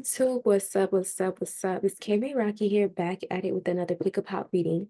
YouTube? What's up? What's up? What's up? It's Kaymeraki here, back at it with another pick a pop reading.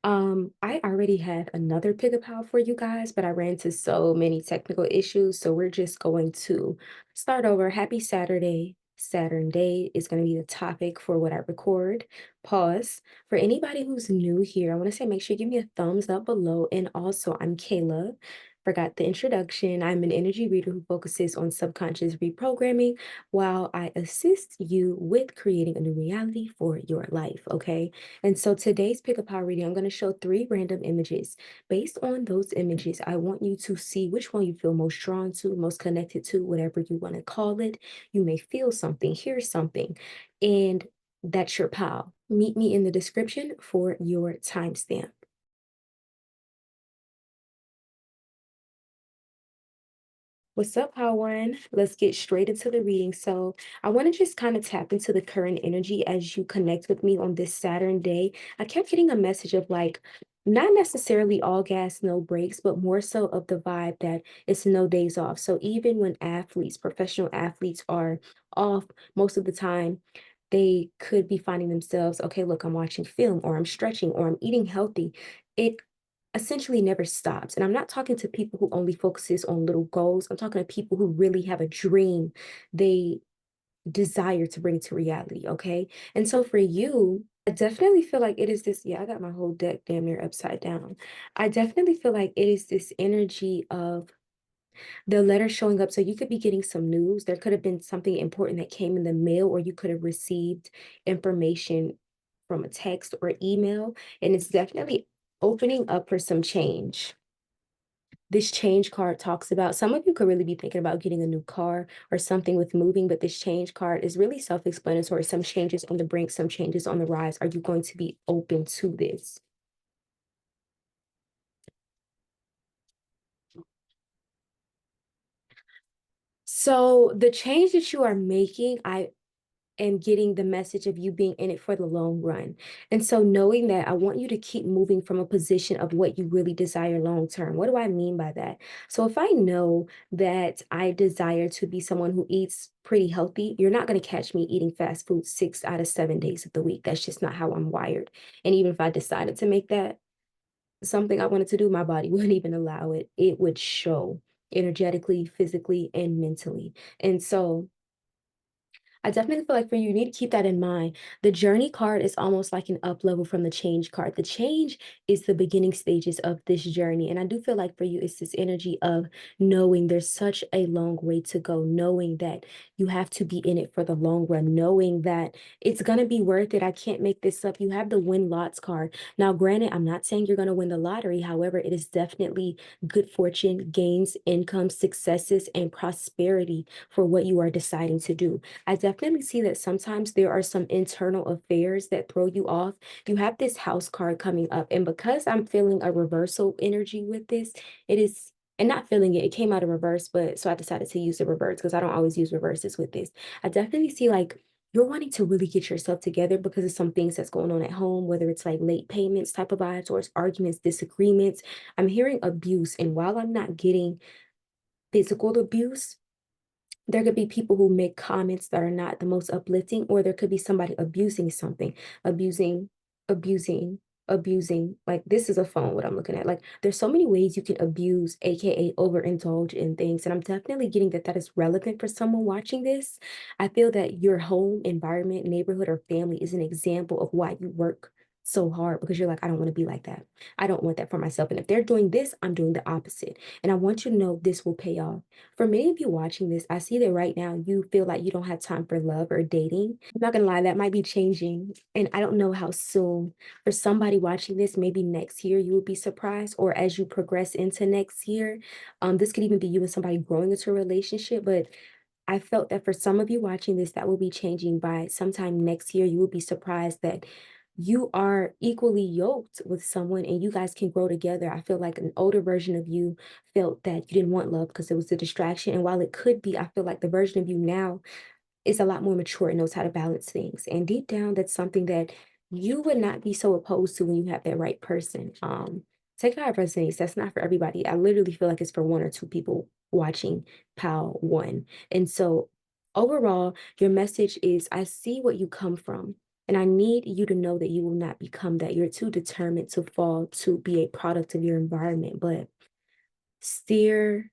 I already had another pick a pop for you guys, but I ran into so many technical issues, so we're just going to start over. Happy Saturday. Saturn Day is going to be the topic for what I record. Pause. For anybody who's new here, I want to say make sure you give me a thumbs up below. And also, I'm Kayla. Forgot the introduction. I'm an energy reader who focuses on subconscious reprogramming while I assist you with creating a new reality for your life, okay? And so today's pick a power reading, I'm going to show 3 random images. Based on those images, I want you to see which one you feel most drawn to, most connected to, whatever you want to call it. You may feel something, hear something, and that's your pal. Meet me in the description for your timestamp. What's up, One? Let's get straight into the reading. So I want to just kind of tap into the current energy as you connect with me on this Saturn day. I kept getting a message of like, not necessarily all gas, no breaks, but more so of the vibe that it's no days off. So even when athletes, professional athletes are off most of the time, they could be finding themselves, okay, look, I'm watching film or I'm stretching or I'm eating healthy. It essentially never stops. And I'm not talking to people who only focuses on little goals. I'm talking to people who really have a dream they desire to bring to reality, okay? And so for you, I definitely feel like it is this, yeah, I got my whole deck damn near upside down. I definitely feel like it is this energy of the letter showing up. So you could be getting some news. There could have been something important that came in the mail, or you could have received information from a text or email. And it's definitely opening up for some change. This change card talks about some of you could really be thinking about getting a new car or something with moving, but this change card is really self-explanatory. Some changes on the brink, some changes on the rise. Are you going to be open to this? So the change that you are making, I and getting the message of you being in it for the long run. And so knowing that, I want you to keep moving from a position of what you really desire long term. What do I mean by that? So if I know that I desire to be someone who eats pretty healthy, you're not going to catch me eating fast food 6 out of 7 days of the week. That's just not how I'm wired. And even if I decided to make that something I wanted to do, my body wouldn't even allow it. It would show energetically, physically, and mentally. And so I definitely feel like for you, you need to keep that in mind. The journey card is almost like an up level from the change card. The change is the beginning stages of this journey. And I do feel like for you, it's this energy of knowing there's such a long way to go, knowing that you have to be in it for the long run, knowing that it's going to be worth it. I can't make this up. You have the win lots card. Now, granted, I'm not saying you're going to win the lottery. However, it is definitely good fortune, gains, income, successes, and prosperity for what you are deciding to do. I definitely see that sometimes there are some internal affairs that throw you off. You have this house card coming up, and because I'm feeling a reversal energy with this, it is, and not feeling it, it came out of reverse, but so I decided to use the reverse because I don't always use reverses with this. I definitely see like you're wanting to really get yourself together because of some things that's going on at home, whether it's like late payments type of vibes or it's arguments, disagreements. I'm hearing abuse, and while I'm not getting physical abuse, there could be people who make comments that are not the most uplifting, or there could be somebody abusing something, abusing, abusing, abusing. Like this is a phone, what I'm looking at. Like there's so many ways you can abuse, aka overindulge in things. And I'm definitely getting that that is relevant for someone watching this. I feel that your home environment, neighborhood, or family is an example of why you work so hard because you're like, I don't want to be like that. I don't want that for myself. And if they're doing this, I'm doing the opposite. And I want you to know this will pay off. For many of you watching this, I see that right now you feel like you don't have time for love or dating. I'm not gonna lie, that might be changing. And I don't know how soon. For somebody watching this, maybe next year you will be surprised, or as you progress into next year. This could even be you and somebody growing into a relationship. But I felt that for some of you watching this, that will be changing by sometime next year. You will be surprised that you are equally yoked with someone and you guys can grow together. I feel like an older version of you felt that you didn't want love because it was a distraction. And while it could be, I feel like the version of you now is a lot more mature and knows how to balance things. And deep down, that's something that you would not be so opposed to when you have that right person. Take it how it resonates. That's not for everybody. I literally feel like it's for 1 or 2 people watching PAL 1. And so Overall, your message is I see what you come from, and I need you to know that you will not become that. You're too determined to fall to be a product of your environment, but steer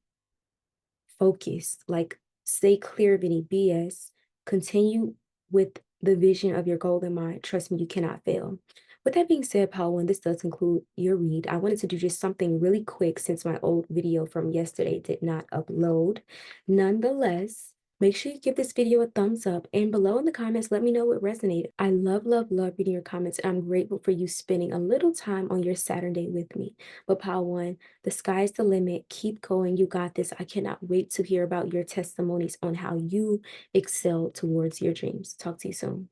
focused, like stay clear of any BS, continue with the vision of your goal in mind. Trust me, you cannot fail. With that being said, Paul, and this does conclude your read, I wanted to do just something really quick since my old video from yesterday did not upload. Nonetheless, make sure you give this video a thumbs up, and below in the comments, let me know what resonated. I love, love, love reading your comments, and I'm grateful for you spending a little time on your Saturday with me. But Pal One, the sky's the limit. Keep going. You got this. I cannot wait to hear about your testimonies on how you excel towards your dreams. Talk to you soon.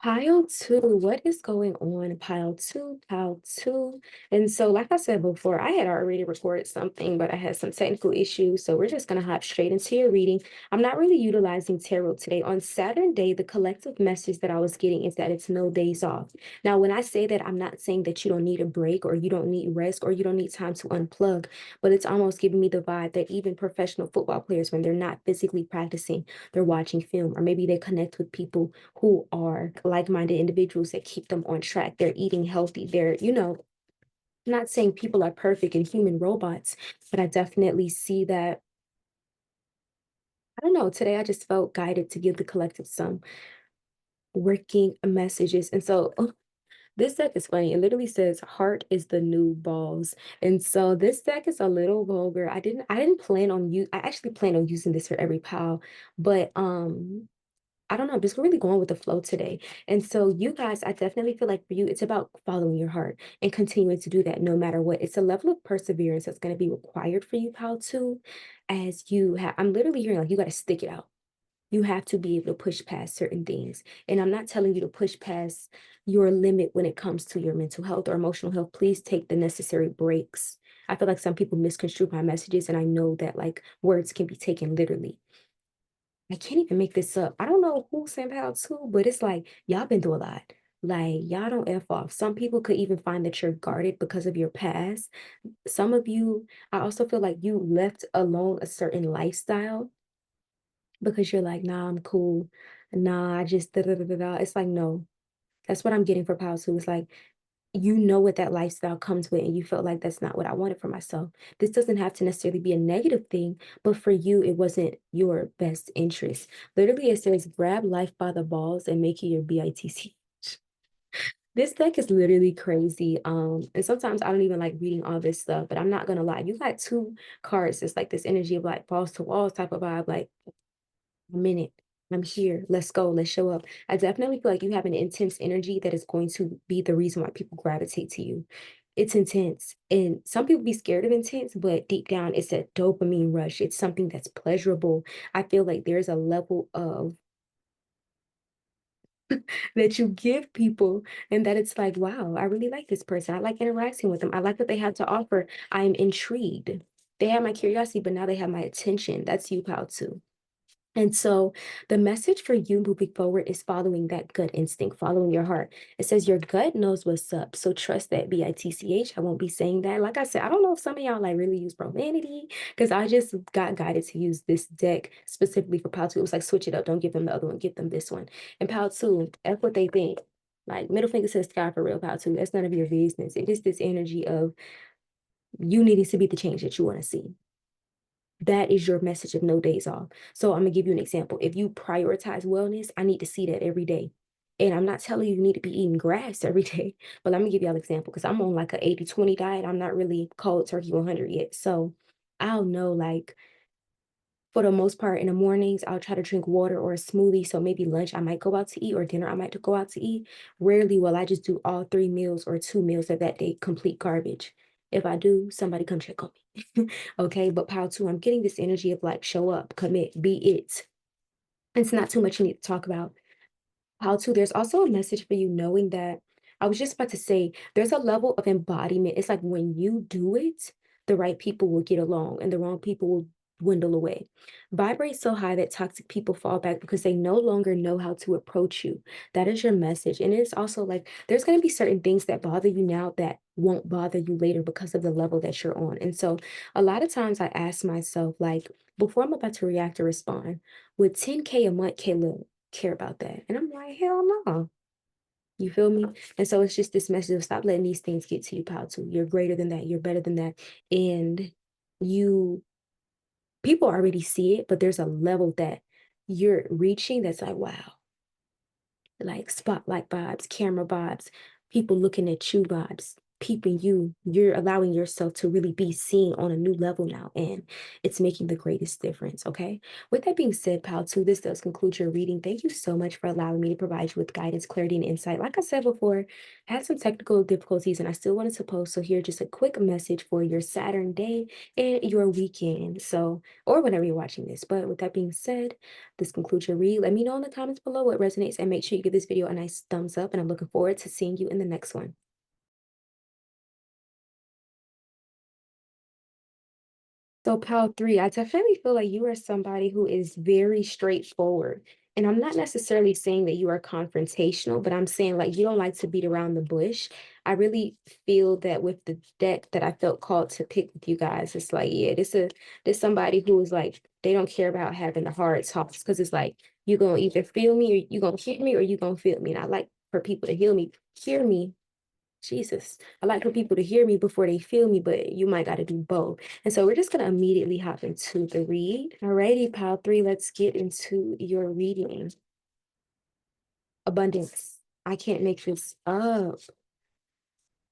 Pile two, what is going on? Pile two, pile two. And so, like I said before, I had already recorded something, but I had some technical issues. So we're just going to hop straight into your reading. I'm not really utilizing tarot today. On Saturday, the collective message that I was getting is that it's no days off. Now, when I say that, I'm not saying that you don't need a break or you don't need rest or you don't need time to unplug, but it's almost giving me the vibe that even professional football players, when they're not physically practicing, they're watching film, or maybe they connect with people who are like-minded individuals that keep them on track. They're eating healthy. I'm not saying people are perfect and human robots, but I definitely see that. I don't know. Today I just felt guided to give the collective some working messages. And so this deck is funny. It literally says heart is the new balls. And so this deck is a little vulgar. I didn't plan on I actually plan on using this for every pile, but I don't know, I'm just really going with the flow today. And so you guys, I definitely feel like for you, it's about following your heart and continuing to do that no matter what. It's a level of perseverance that's going to be required for you, pal, too, as you have. I'm literally hearing like you got to stick it out. You have to be able to push past certain things. And I'm not telling you to push past your limit when it comes to your mental health or emotional health. Please take the necessary breaks. I feel like some people misconstrue my messages, and I know that like words can be taken literally. I can't even make this up. I don't know who sent out to, but it's like y'all been through a lot. Like y'all don't F off. Some people could even find that you're guarded because of your past. Some of you, I also feel like you left alone a certain lifestyle because you're like, nah, I'm cool. Nah, I just da da da da. Da." It's like, no, that's what I'm getting for Pals who is like, you know what that lifestyle comes with, and you felt like that's not what I wanted for myself. This doesn't have to necessarily be a negative thing, but for you, it wasn't your best interest. Literally, it says, grab life by the balls and make it your BITC. This deck is literally crazy. And sometimes I don't even like reading all this stuff, but I'm not gonna lie. You got two cards. It's like this energy of like balls to walls type of vibe, like a minute. I'm here. Let's go. Let's show up. I definitely feel like you have an intense energy that is going to be the reason why people gravitate to you. It's intense. And some people be scared of intense, but deep down, it's a dopamine rush. It's something that's pleasurable. I feel like there's a level of that you give people, and that it's like, wow, I really like this person. I like interacting with them. I like what they have to offer. I'm intrigued. They have my curiosity, but now they have my attention. That's you, pal, too. And so the message for you moving forward is following that gut instinct, following your heart. It says your gut knows what's up. So trust that BITCH. I won't be saying that. Like I said, I don't know if some of y'all like really use profanity because I just got guided to use this deck specifically for Pal 2. It was like switch it up. Don't give them the other one, give them this one. And Pal 2, F what they think. Like middle finger to the sky for real, Pal 2. That's none of your business. It is this energy of you needing to be the change that you want to see. That is your message of no days off. So I'm gonna give you an example. If you prioritize wellness, I need to see that every day. And I'm not telling you need to be eating grass every day, but let me give y'all an example because I'm on like a 80-20 diet. I'm not really cold turkey 100 yet. So I'll know like for the most part in the mornings, I'll try to drink water or a smoothie. So maybe lunch, I might go out to eat, or dinner, I might go out to eat. Rarely will I just do all 3 meals or 2 meals of that day complete garbage. If I do, somebody come check on me. Okay, but pile two, I'm getting this energy of like show up, commit, be it. It's not too much you need to talk about. Pile two, there's also a message for you knowing that I was just about to say there's a level of embodiment. It's like when you do it, the right people will get along and the wrong people will dwindle away. Vibrate so high that toxic people fall back because they no longer know how to approach you. That is your message. And it's also like there's going to be certain things that bother you now that won't bother you later because of the level that you're on. And so a lot of times I ask myself, like, before I'm about to react or respond, would 10K a month Kayla care about that? And I'm like, hell no. You feel me? And so it's just this message of stop letting these things get to you, pal, too. You're greater than that. You're better than that. And you people already see it, but there's a level that you're reaching that's like, wow, like spotlight vibes, camera vibes, people looking at you vibes, peeping you. You're allowing yourself to really be seen on a new level now, and it's making the greatest difference. Okay. With that being said, pal, too, this does conclude your reading. Thank you so much for allowing me to provide you with guidance, clarity, and insight. Like I said before, I had some technical difficulties and I still wanted to post. So here, just a quick message for your Saturn day and your weekend. So, or whenever you're watching this. But with that being said, this concludes your read. Let me know in the comments below what resonates and make sure you give this video a nice thumbs up. And I'm looking forward to seeing you in the next one. So, Pal 3, I definitely feel like you are somebody who is very straightforward. And I'm not necessarily saying that you are confrontational, but I'm saying like you don't like to beat around the bush. I really feel that with the deck that I felt called to pick with you guys, it's like, yeah, this somebody who is like, they don't care about having the hard talks because it's like you're gonna either feel me or you're gonna hit me or you're gonna feel me. And I like for people to hear me. Jesus. I like for people to hear me before they feel me, but you might got to do both. And so we're just going to immediately hop into the read. Alrighty, pal 3, let's get into your reading. Abundance. I can't make this up.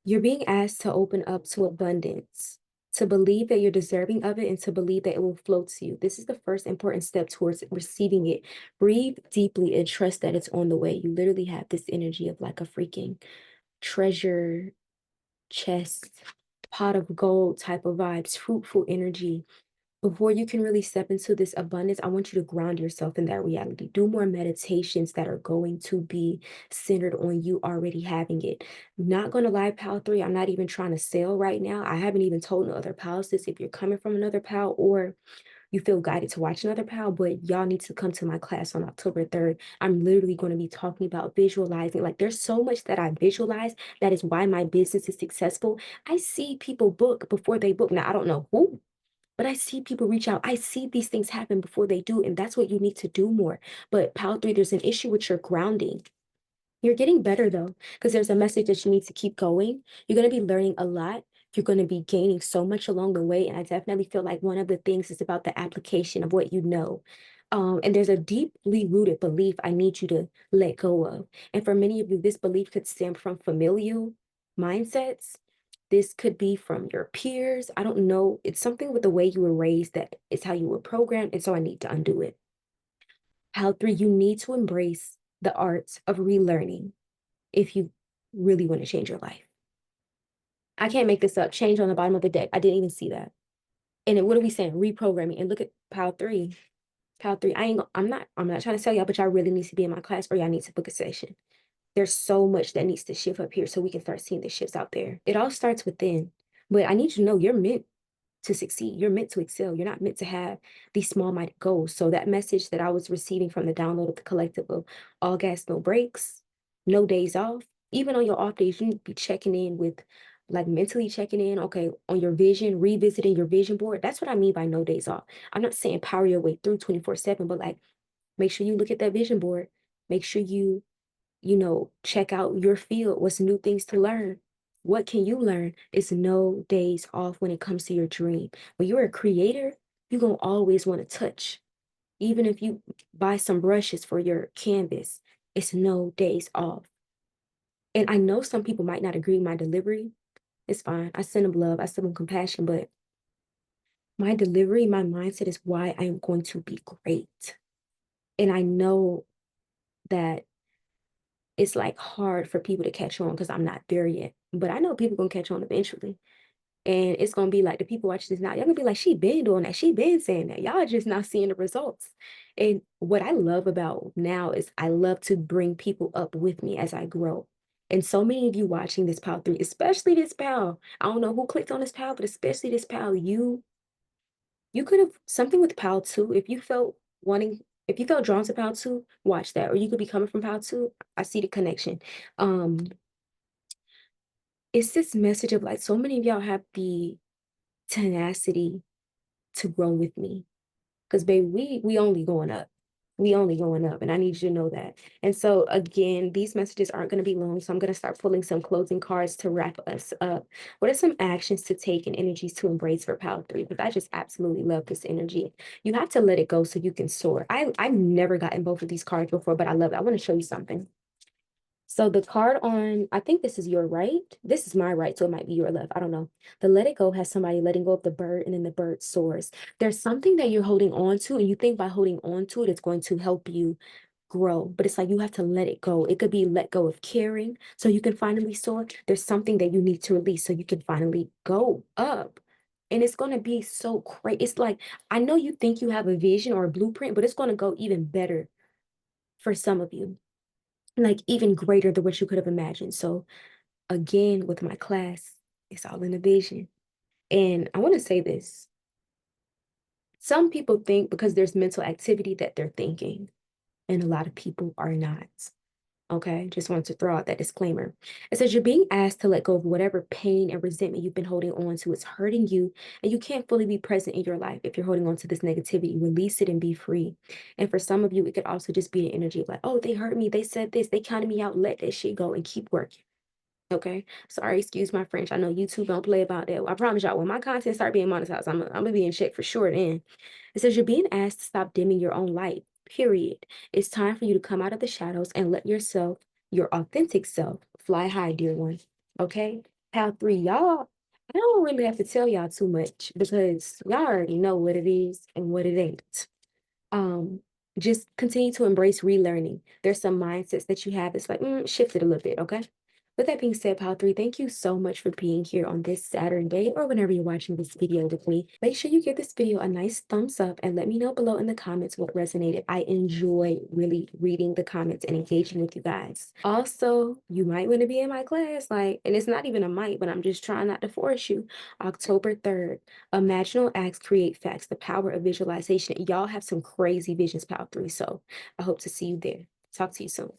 You're being asked to open up to abundance, to believe that you're deserving of it, and to believe that it will flow to you. This is the first important step towards receiving it. Breathe deeply and trust that it's on the way. You literally have this energy of like a freaking treasure chest, pot of gold type of vibes, fruitful energy. Before you can really step into this abundance, I want you to ground yourself in that reality. Do more meditations that are going to be centered on you already having it. Not going to lie, Pal 3, I'm not even trying to sell right now. I haven't even told no other pals this. If you're coming from another pal or you feel guided to watch another pal, but y'all need to come to my class on October 3rd. I'm literally going to be talking about visualizing. Like there's so much that I visualize. That is why my business is successful. I see people book before they book. Now, I don't know who, but I see people reach out. I see these things happen before they do. And that's what you need to do more. But Pal 3, there's an issue with your grounding. You're getting better though, because there's a message that you need to keep going. You're going to be learning a lot. You're going to be gaining so much along the way. And I definitely feel like one of the things is about the application of what you know. And there's a deeply rooted belief I need you to let go of. And for many of you, this belief could stem from familial mindsets. This could be from your peers. I don't know. It's something with the way you were raised that is how you were programmed. And so I need to undo it. How 3, you need to embrace the arts of relearning if you really want to change your life. I can't make this up. Change on the bottom of the deck. I didn't even see that. And then what are we saying? Reprogramming. And look at pile 3. Pile 3. I'm not trying to tell y'all, but y'all really need to be in my class or y'all need to book a session. There's so much that needs to shift up here so we can start seeing the shifts out there. It all starts within. But I need you to know you're meant to succeed. You're meant to excel. You're not meant to have these small minded goals. So that message that I was receiving from the download of the collective of all gas, no breaks, no days off, even on your off days, you need to be checking in with like mentally checking in, okay, on your vision, revisiting your vision board. That's what I mean by no days off. I'm not saying power your way through 24/7, but like make sure you look at that vision board. Make sure you check out your field. What's new things to learn? What can you learn? It's no days off when it comes to your dream. When you're a creator, you're going to always want to touch. Even if you buy some brushes for your canvas, it's no days off. And I know some people might not agree with my delivery. It's fine. I send them love. I send them compassion, but my delivery, my mindset is why I am going to be great. And I know that it's like hard for people to catch on because I'm not there yet. But I know people gonna catch on eventually. And it's gonna be like the people watching this now, y'all gonna be like, she been doing that, she been saying that. Y'all are just not seeing the results. And what I love about now is I love to bring people up with me as I grow. And so many of you watching this pal 3, especially this pal. I don't know who clicked on this pal, but especially this pal, you You could have something with Pal 2. If you felt drawn to Pal 2, watch that. Or you could be coming from Pal 2. I see the connection. Um, it's this message of like so many of y'all have the tenacity to grow with me. Because baby, we only going up. We only going up, and I need you to know that. And so again, these messages aren't going to be long, so I'm going to start pulling some closing cards to wrap us up. What are some actions to take and energies to embrace for Power 3? Because I just absolutely love this energy. You have to let it go so you can soar. I've never gotten both of these cards before, but I love it. I want to show you something. So the card on, I think this is your right. This is my right, so it might be your left. I don't know. The let it go has somebody letting go of the bird, and then the bird soars. There's something that you're holding on to, and you think by holding on to it, it's going to help you grow. But it's like you have to let it go. It could be let go of caring so you can finally soar. There's something that you need to release so you can finally go up. And it's going to be so great. It's like, I know you think you have a vision or a blueprint, but it's going to go even better for some of you, like even greater than what you could have imagined. So again, with my class, it's all in the vision. And I want to say this. Some people think because there's mental activity that they're thinking, and a lot of people are not. Okay, just wanted to throw out that disclaimer. It says you're being asked to let go of whatever pain and resentment you've been holding on to. It's hurting you, and you can't fully be present in your life if you're holding on to this negativity. Release it and be free. And for some of you, it could also just be an energy of like, oh, they hurt me, they said this, they counted me out. Let that shit go and keep working. Okay. Sorry, excuse my French. I know YouTube don't play about that. I promise y'all, when my content start being monetized, I'm gonna be in check for sure then. It says you're being asked to stop dimming your own light, period. It's time for you to come out of the shadows and let yourself, your authentic self, fly high, dear one. Okay? Pal 3, y'all, I don't really have to tell y'all too much because y'all already know what it is and what it ain't. um just continue to embrace relearning. There's some mindsets that you have. It's like shift it a little bit. Okay. With that being said, Pal 3, thank you so much for being here on this Saturday or whenever you're watching this video with me. Make sure you give this video a nice thumbs up and let me know below in the comments what resonated. I enjoy really reading the comments and engaging with you guys. Also, you might want to be in my class, like, and it's not even a might, but I'm just trying not to force you. October 3rd, Imaginal Acts Create Facts, the power of visualization. Y'all have some crazy visions, Pal 3. So I hope to see you there. Talk to you soon.